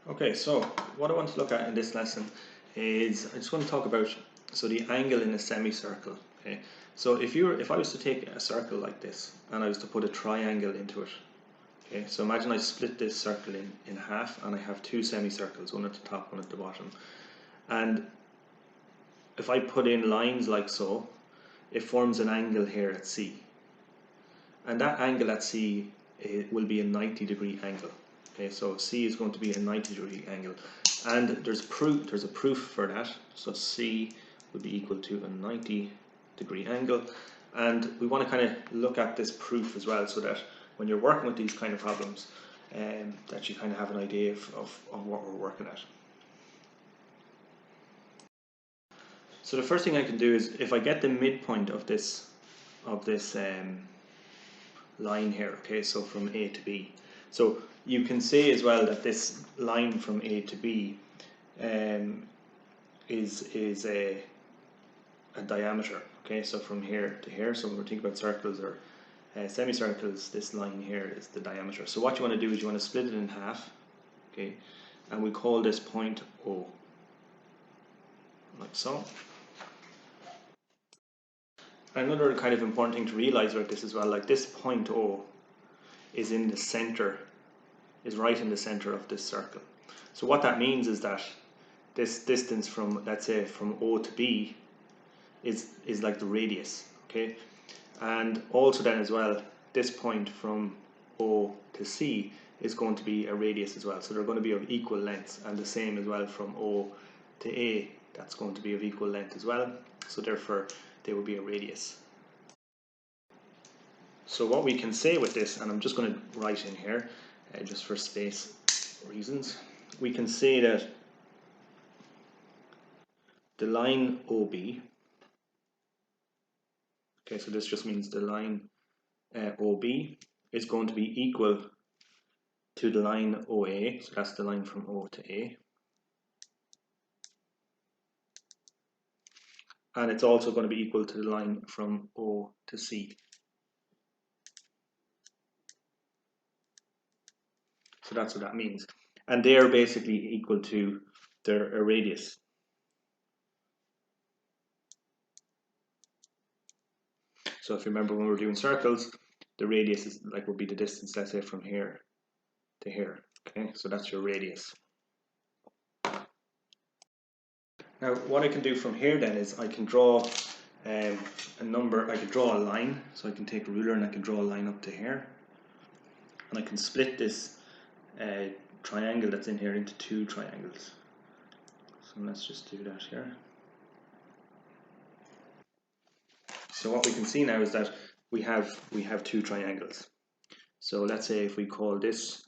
Okay, so what I want to look at in this lesson is I just want to talk about the angle in a semicircle. Okay, so if I was to take a circle like this and I was to put a triangle into it. Okay, so imagine I split this circle in half and I have two semicircles, one at the top, one at the bottom. And if I put in lines like so, it forms an angle here at C. And that angle at C will be a 90-degree angle. Okay, so C is going to be a 90-degree angle, and there's a proof for that. So C would be equal to a 90-degree angle, and we want to kind of look at this proof as well, so that when you're working with these kind of problems, that you kind of have an idea of what we're working at. So the first thing I can do is, if I get the midpoint of this line here, okay, so from A to B. So you can say as well that this line from A to B is a diameter, okay, so from here to here. So when we're thinking about circles or semicircles, this line here is the diameter. So what you want to do is you want to split it in half, okay, and we call this point O, like so. Another kind of important thing to realize about this as well, like this point O is in the center, is right in the center of this circle. So what that means is that this distance from, let's say, from O to B is like the radius, okay? And also then as well, this point from O to C is going to be a radius as well. So they're going to be of equal lengths, and the same as well from O to A, that's going to be of equal length as well. So therefore, they will be a radius. So what we can say with this, and I'm just going to write in here, just for space reasons, we can say that the line OB, okay, so this just means the line OB is going to be equal to the line OA, so that's the line from O to A. And it's also going to be equal to the line from O to C. So that's what that means. And they're basically equal to their radius. So if you remember when we were doing circles, the radius is like would be the distance, let's say, from here to here. Okay, so that's your radius. Now what I can do from here then is I can draw a number, I could draw a line, so I can take a ruler and I can draw a line up to here, and I can split this triangle that's in here into two triangles. So let's just do that here. So what we can see now is that we have two triangles. So let's say if we call this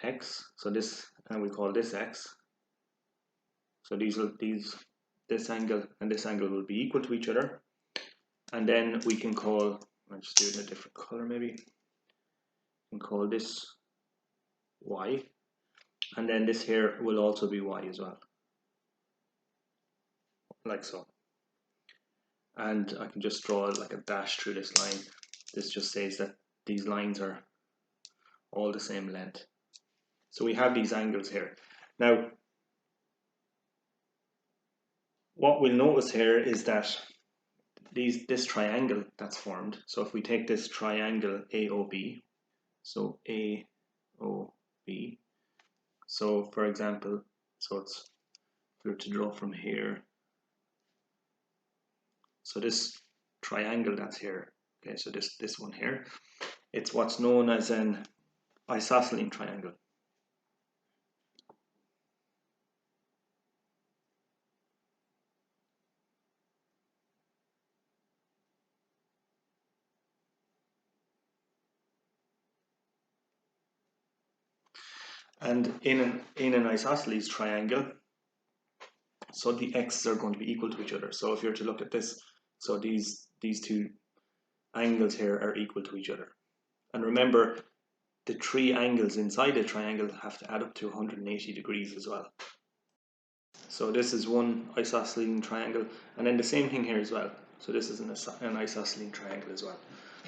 x, so this, and we call this x. So this angle and this angle will be equal to each other. And then we can call, I'll just do it in a different color maybe. We can call this y, and then this here will also be y as well, like so. And I can just draw like a dash through this line. This just says that these lines are all the same length. So we have these angles here. Now, what we'll notice here is that this triangle that's formed, so if we take this triangle AOB, so AOB, so for example, so it's, if we were to draw from here, so this triangle that's here, okay, so this one here, it's what's known as an isosceles triangle. And in an isosceles triangle, so the x's are going to be equal to each other. So if you're to look at this, so these two angles here are equal to each other. And remember, the three angles inside the triangle have to add up to 180 degrees as well. So this is one isosceles triangle, and then the same thing here as well. So this is an isosceles triangle as well.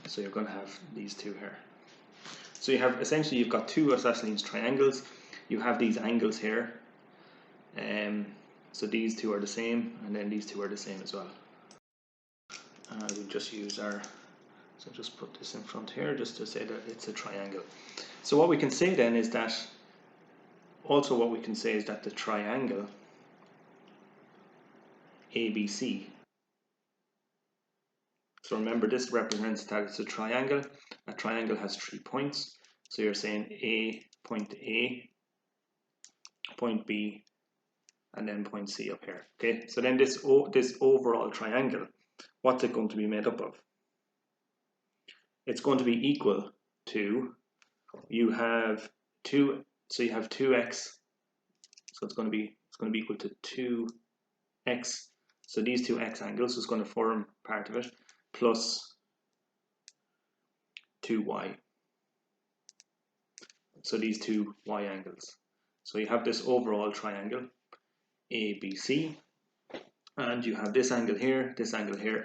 So you're going to have these two here. So you have, essentially, you've got two isosceles triangles, you have these angles here. So these two are the same, and then these two are the same as well. We'll just use our, so just put this in front here just to say that it's a triangle. So what we can say then is that, also what we can say is that the triangle ABC, so remember this represents that it's a triangle. A triangle has 3 points. So you're saying A, point B, and then point C up here. Okay, so then this overall triangle, what's it going to be made up of? It's going to be equal to, you have 2, so you have 2x, so it's going to be equal to 2x. So these two x angles is going to form part of it, plus 2y. So these two y angles. So you have this overall triangle ABC, and you have this angle here,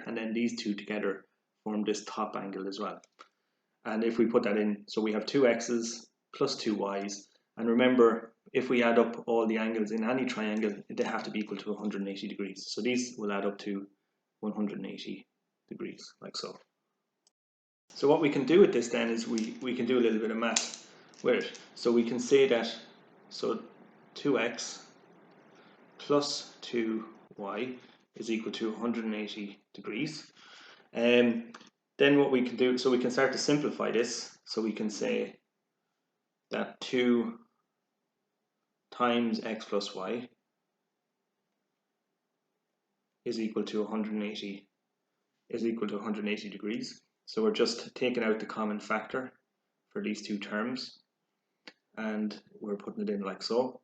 and then these two together form this top angle as well. And if we put that in, so we have 2 x's plus 2 y's, and remember, if we add up all the angles in any triangle, they have to be equal to 180 degrees. So these will add up to 180 degrees, like so. So what we can do with this then is we can do a little bit of math with it. So we can say that, so 2x plus 2y is equal to 180 degrees. Then what we can do, so we can start to simplify this. So we can say that 2 times x plus y is equal to 180 degrees. So we're just taking out the common factor for these two terms, and we're putting it in like so.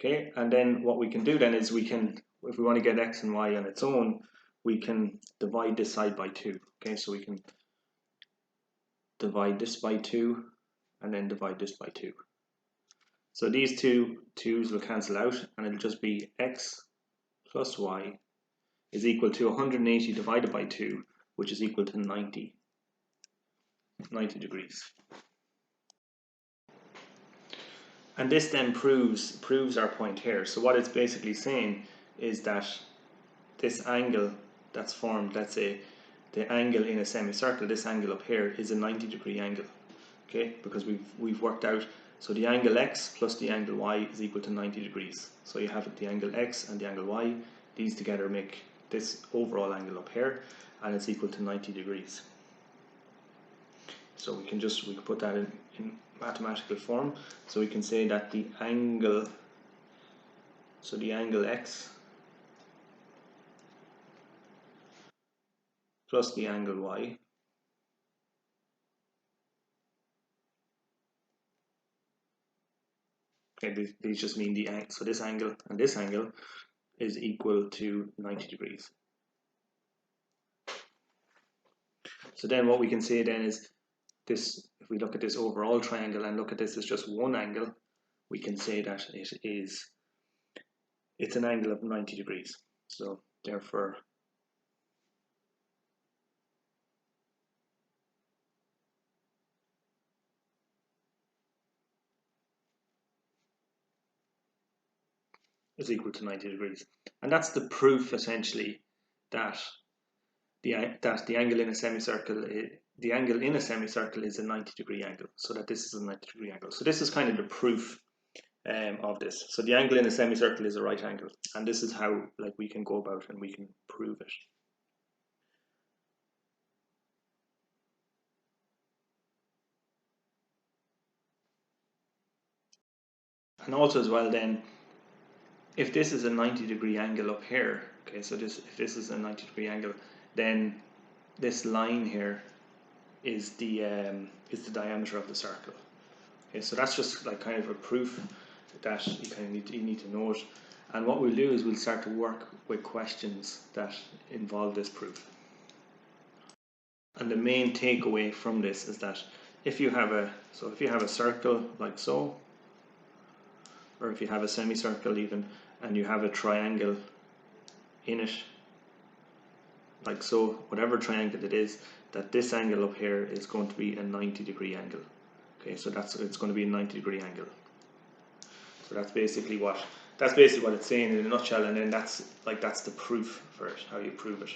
Okay, and then what we can do then is we can, if we want to get x and y on its own, we can divide this side by 2. Okay, so we can divide this by 2 and then divide this by 2. So these two 2's will cancel out, and it'll just be x plus y is equal to 180 divided by 2, which is equal to 90 degrees. And this then proves our point here. So what it's basically saying is that this angle that's formed, let's say the angle in a semicircle, this angle up here is a 90-degree angle. Okay, because we've worked out, so the angle x plus the angle y is equal to 90 degrees. So you have the angle x and the angle y, these together make this overall angle up here, and it's equal to 90 degrees. So we can put that in mathematical form. So we can say that the angle, so the angle x plus the angle y okay, these just mean the angle, so this angle and this angle is equal to 90 degrees. So then what we can say then is this, if we look at this overall triangle and look at this as just one angle, we can say that it's an angle of 90 degrees. So therefore is equal to 90 degrees. And that's the proof essentially that the angle in a semicircle, the angle in a semicircle is a 90-degree angle. So that this is a 90-degree angle. So this is kind of the proof of this. So the angle in a semicircle is a right angle, and this is how we can go about and we can prove it. And also as well then, if this is a 90-degree angle up here, okay, so if this is a 90-degree angle, then this line here is the diameter of the circle. Okay, so that's just kind of a proof that you need to know it. And what we'll do is we'll start to work with questions that involve this proof. And the main takeaway from this is that if you have a circle like so, or if you have a semicircle even, and you have a triangle in it like so, whatever triangle it is, that this angle up here is going to be a 90-degree angle. Okay, so it's going to be a 90-degree angle. So that's basically what it's saying in a nutshell, and then that's the proof for it, how you prove it.